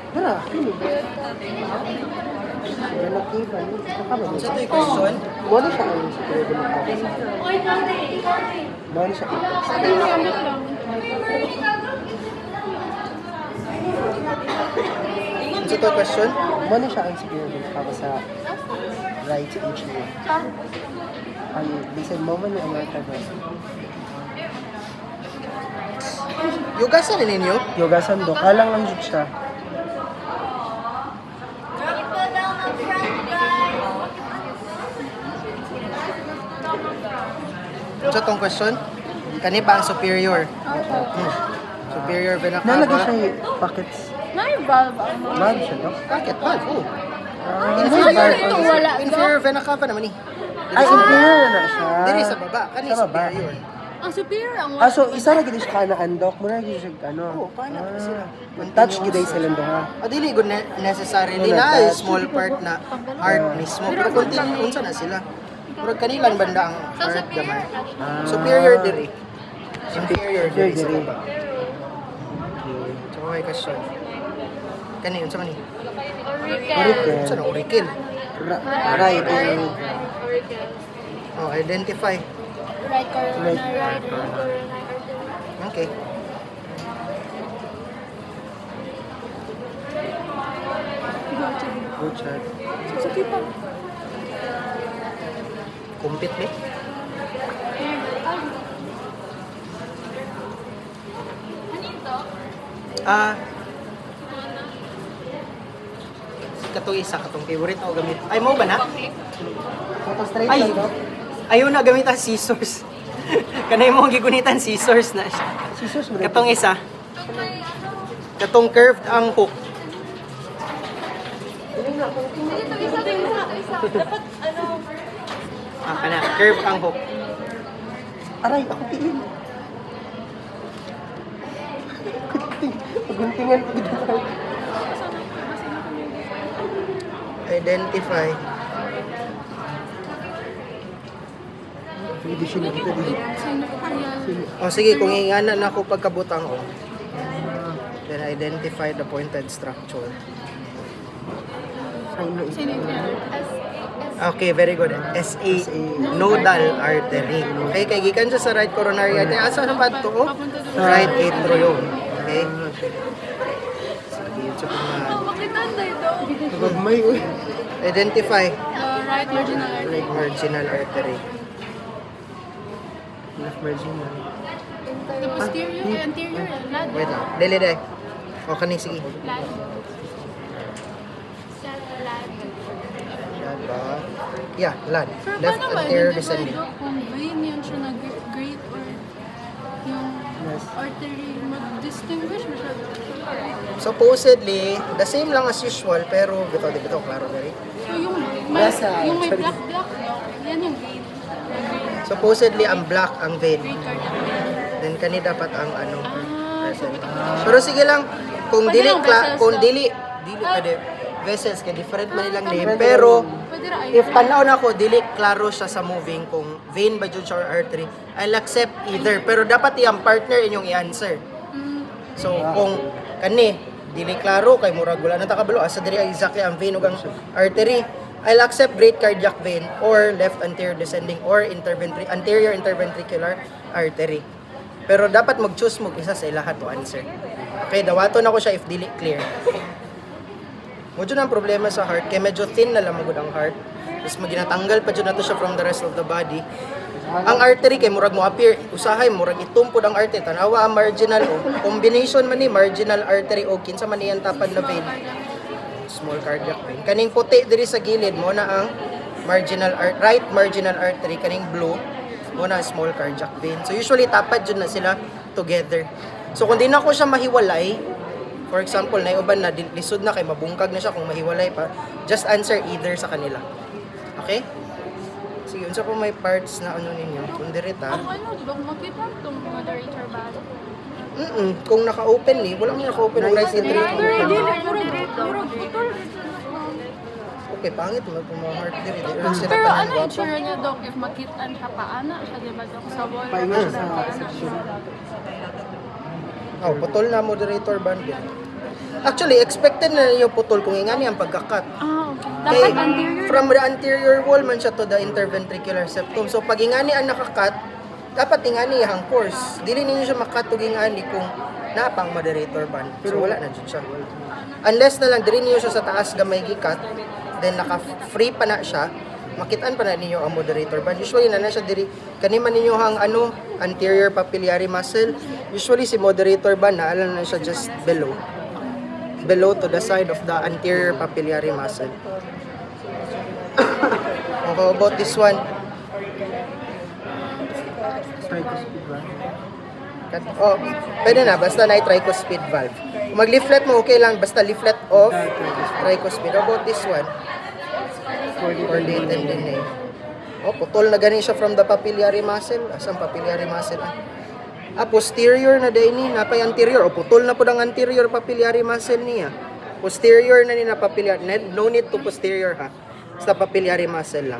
Tara, kini. Relative, ano? Sa ito'y question, Wala siya ang superior democratic sa Wala siya ang sa ito'y question, Wala siya ang superior democratic sa right to each year. Ay, bisan mo man yung American right. yugasan na ninyo? Yogasan do, kalang lang jud siya. Sa itong question, kani ba ang superior? Superior Nalagay Benacaba? siya yung pockets. Na-involve ang mga... Love siya, no? Bakit? Valve, oh. Inferior. Wala, no? Inferior Benacaba naman eh. Ay, inferior na siya. Diri sa baba, kani Sa baba. superior. Ang superior ang Ah, so isa ra gid siya kana andok, mura gid siya ano. Oo, paano pa sila? Touch gid ay sila duha. Dili good necessarily Wala, na touch. small part na heart mismo. Pero continue, unsa na sila. Pero kanilang banda ang heart gamay. Superior diri. Superior diri sa diri. baba. So, okay, question. Kani, unsa man ni? Hurricane. Unsa na, urikil? Right. Oh, identify. right coronary artery. Okay. Good shot. Sige pa. Kumpit ni. Ah. Katong isa, katong favorite ako gamit. Ay, mo ba na? Photo straight Ay, lang do. ayaw na gamitan scissors. Kanay mo ang gigunitan scissors na siya. Scissors mo. Katong isa. Katong curved ang hook. Dapat ano, Ah, kana, curved ang hook. Aray, ako tiin. Paguntingan ko dito. Identify. Pwede siya na kita dito. O sige, kung ingana na ako pagkabutang ko. Then identify the pointed structure. Okay, very good. SA, nodal artery. Okay, kay gikan siya sa right coronary artery. Asa na ba ito? Oh? Right atrium. Okay? Sige, yun sa pang- makitanday daw. Nagmay, uy. Identify Right marginal artery. marginal artery. Left marginal. The posterior, anterior, lad. Wait lang. Dili, dili. O, kani, sige. Lad. Lad. Diba? Yeah, lad. Pero Left paano ba anterior identify descending. daw kung vein yun siya nag-grade or yung Yes. artery mag-distinguish mo siya? Supposedly, the same lang as usual, pero bito, klaro na rin. So yung may, Nasa, yung may sorry. black-black, no? Yan yung vein. Supposedly, ang black ang vein. Grade cardiac vein. Then, kani dapat ang ano. Ah, so, Pero sige lang, kung Pwede dili, lang vessels kung lang. dili kade, vessels, kaya different man nilang name. Pero, pwede ra if tanaw na ako, dili klaro siya sa moving kung vein ba dyan siya or artery, I'll accept either. Pero dapat iyang partner inyong i-answer. Mm, So, kung kani, dili klaro, kay murag wala na takabalo, asa diri ang exactly ang vein ug ang artery, I'll accept great cardiac vein or left anterior descending or anterior interventricular artery. Pero dapat mag-choose mo isa sa ilaha to answer. Okay, dawaton ako siya if dili clear. Medyo na ang problema sa heart, kaya medyo thin na lang magud ang heart. Tapos maginatanggal pa dyan na to siya from the rest of the body. Ang artery kay murag mo appear, usahay murag itumpod ang artery, tanawa ang marginal o combination man ni marginal artery o kinsa man iyang tapad na vein. Small cardiac vein. Kaning puti diri sa gilid mo na ang right marginal artery, kaning blue mo na ang small cardiac vein. So usually tapad jud na sila together. So kung di na ko siya mahiwalay, for example, na uban na lisod na kay mabungkag na siya kung mahiwalay pa, just answer either sa kanila. Okay? Sige, unsa po may parts na ano ninyo? Kung dirita, ang ano, di ba kung makita itong moderator ba? kung naka-open ni, wala mo naka-open ang right entry. Pero dili, murag putol. Okay, pangit mo kung mga heart diri. Pero ano yung tsura niya, Dok? If makitaan siya, paana siya, di ba, Dok? Sa wall, Paingat siya, sa paana section. siya. Oh, putol na moderator band din. Actually, expected na ninyo putol kung ingani ang pagkakat. Ah, okay. Kay, Dapat anterior. from the anterior wall man siya to the interventricular septum. So pag ingani ang nakakat, dapat ingani ang course. Dili ninyo siya makatog ingani kung napang moderator band. So wala na dyan siya. Unless na lang dili ninyo siya sa taas gamay gikat, then naka-free pa na siya, makitaan pa na ninyo ang moderator band. Usually na siya diri kanima ninyo hang anterior papillary muscle. Usually si moderator band na na siya just below to the side of the anterior papillary muscle. Okay, about this one. Tricuspid valve. Oh, pwede na, basta na tricuspid valve. Kung mag-leaflet mo, okay lang, basta leaflet of tricuspid. About this one, chordae tendinae. Oh, putol na ganin siya from the papillary muscle. Asang papillary muscle? Posterior na din ni, napay anterior. O, putol na po ng anterior papillary muscle niya. Posterior na ni na papillary. No need to posterior ha. Basta papillary muscle lang.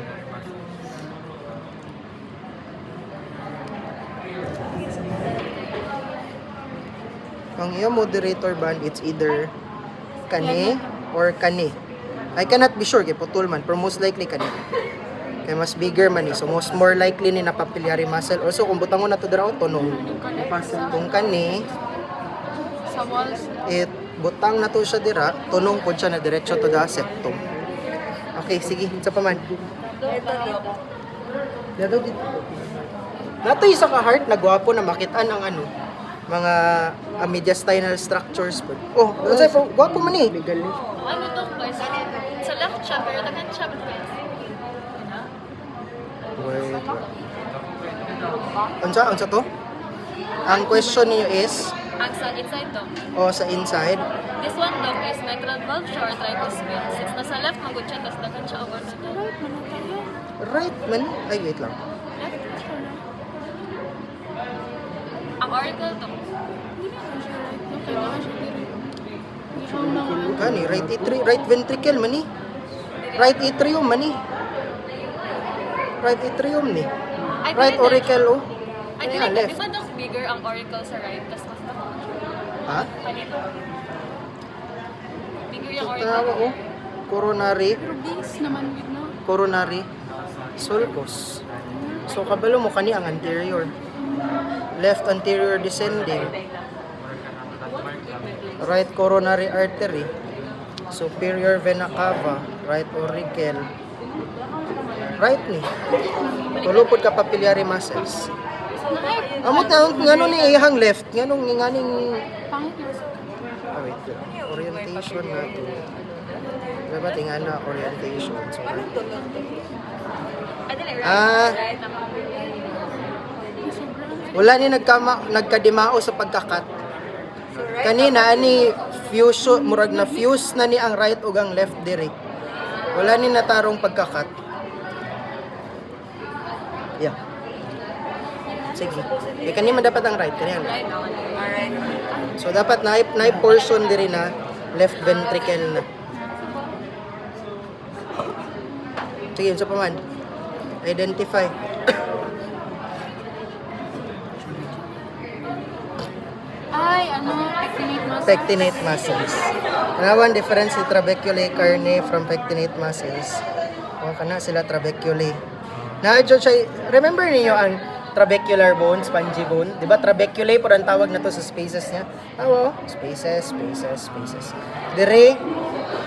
Ang iyong moderator band, it's either kani or kani. I cannot be sure kay putol man, pero most likely kani. Kay mas bigger man ni. So most more likely ni na papillary muscle. Also kung butang mo na to diraw tunong. Kung kani, Sa walls. it butang na to siya dira, tunong pod siya na diretso to the septum. Okay, sige, isa pa man. Nato isa ka heart na gwapo na makitaan ang mga mediastinal structures po. Oh, unsay po gwapo man ni. Ano to guys? Sa left siya, pero tagan siya. Wait. Unsa to? Ang question niyo is Ang sa inside to. sa inside. This one dog is mitral valve siya or tricuspid. Since nasa left, magod siya, tapos tagan siya over na to. Right man. Ay, wait lang. Left siya. Ang auricle to. Gani, right ventricle man ni. Right atrium man ni. Right atrium ni. Right auricle oh. I think Ayan, left. di ba dog bigger ang auricle sa right, tapos mas takan siya. Ha? Kanino? Bigger yung auricle. Tawa oh. Coronary. Pero base naman with no. Coronary sulcus. So kabalo mo kani ang anterior. Left anterior descending. Right coronary artery. Superior vena cava, right auricle. Right ni. Tulupod ka papillary muscles. Amot na ngano ni ihang left, nganong nganing Pangit yung wait. Orientation na to. Diba tingnan na orientation. So, wala ni nagkadimao sa pagkakat. Kanina ani fusion murag na fuse na ni ang right ug ang left diri. Wala ni natarong pagkakat. Yeah. Sige. Kaya kanina man dapat ang right kaniya. Alright. So dapat na portion diri na left ventricle na. Sige, sa paman. Identify. Ay, pectinate muscle. Pectinate muscles. Kanawan difference si trabeculae carne from pectinate muscles. O kana sila trabeculae. Na-adjust siya. Remember niyo ang trabecular bone, spongy bone? 'Di ba trabeculae po ang tawag na to sa spaces niya? Oo, spaces. Dire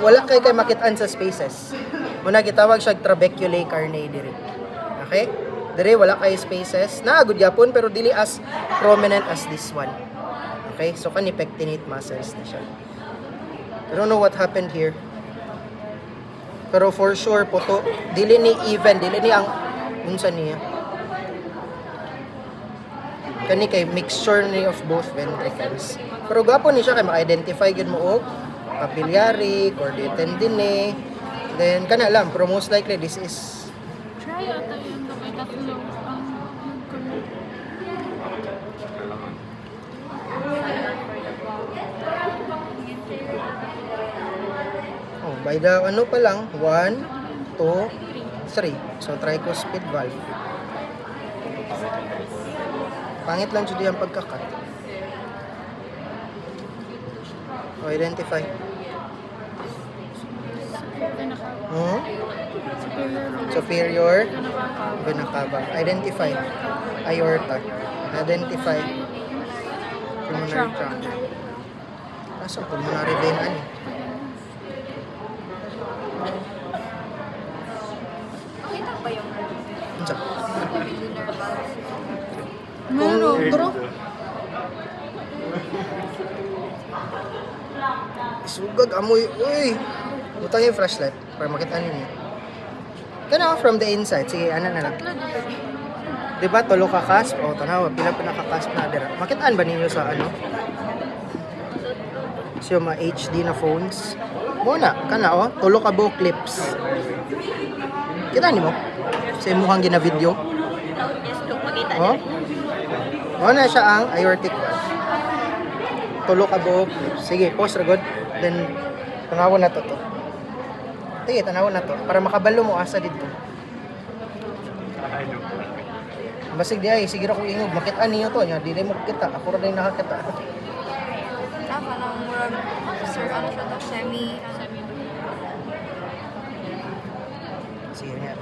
wala kay makitaan sa spaces. Muna gitawag siya trabeculae carne dire. Okay? Dire wala kay spaces. Naagud gyapon pero dili as prominent as this one. Okay? So kani pectinate muscles na siya. I don't know what happened here. Pero for sure po to, dili ni even, dili ni ang unsa niya. Kani kay mixture ni of both ventricles. Pero gapon ni siya kay ma-identify gid mo og papillary, chordae tendinae. Then kana lang, pero most likely this is Try ata yun. May tatlo. by the ano pa lang, 1, 2, 3. So tricuspid valve. Pangit lang jud ang pagkakat. O, identify. Pinaka- Hmm? superior. Superior, vena cava. Identify. Aorta. Identify. Pulmonary trunk. Asa pulmonary vein ani? Unsa? Meron. Turo. Sugag amoy. Uy. Butang yung flashlight para makita ninyo. Kana from the inside. Sige, ano na lang. Di ba tulo ka cusp? O, tanaw, pila pa naka-cusp na dira. Makitaan ba ninyo sa ano? So, mga HD na phones. Muna, kana o, tulo ka buo clips. Kita ni mo? Sa imuhang gina-video. Yes, look, makita Oh? Muna siya ang aortic valve. Tulo ka buo clips. Sige, pause ra good. Then, tanawon na to. Sige, tanawon na to. Para makabalo mo asa dito. Basig di ay, sige ra kong ingog. Makita niyo to. Nya, di mo kita. Ako ra din nakakita. Tama lang, murag, sir, ano siya to, semi. Sige nga.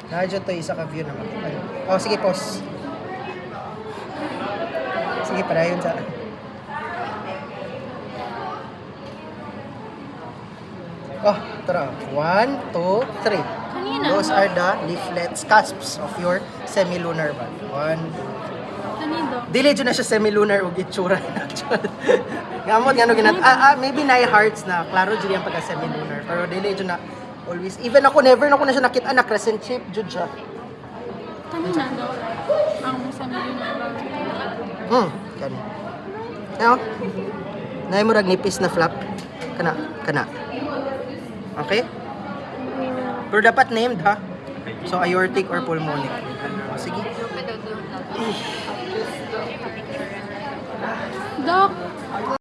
Nadyo to isa ka view na makita. Oh, sige, pause. Sige, padayon sa... Oh, tara. 1, 2, 3. Kanina. Those are the leaflets, cusps of your semilunar valve. 1, Kanido. dili dyan na siya semilunar ug itsura. Ngamot nga no ginat. Maybe na hearts na klaro dyan yung pagka semilunar. Pero dili dyan na always. Even ako never na ko na siya nakita na crescent shape jud siya. Kanina daw, ang sa million Kani. Now, nay mo rag nipis na flap. Kana. Okay? Pero dapat named ha. So aortic or pulmonic. O, sige. Doc,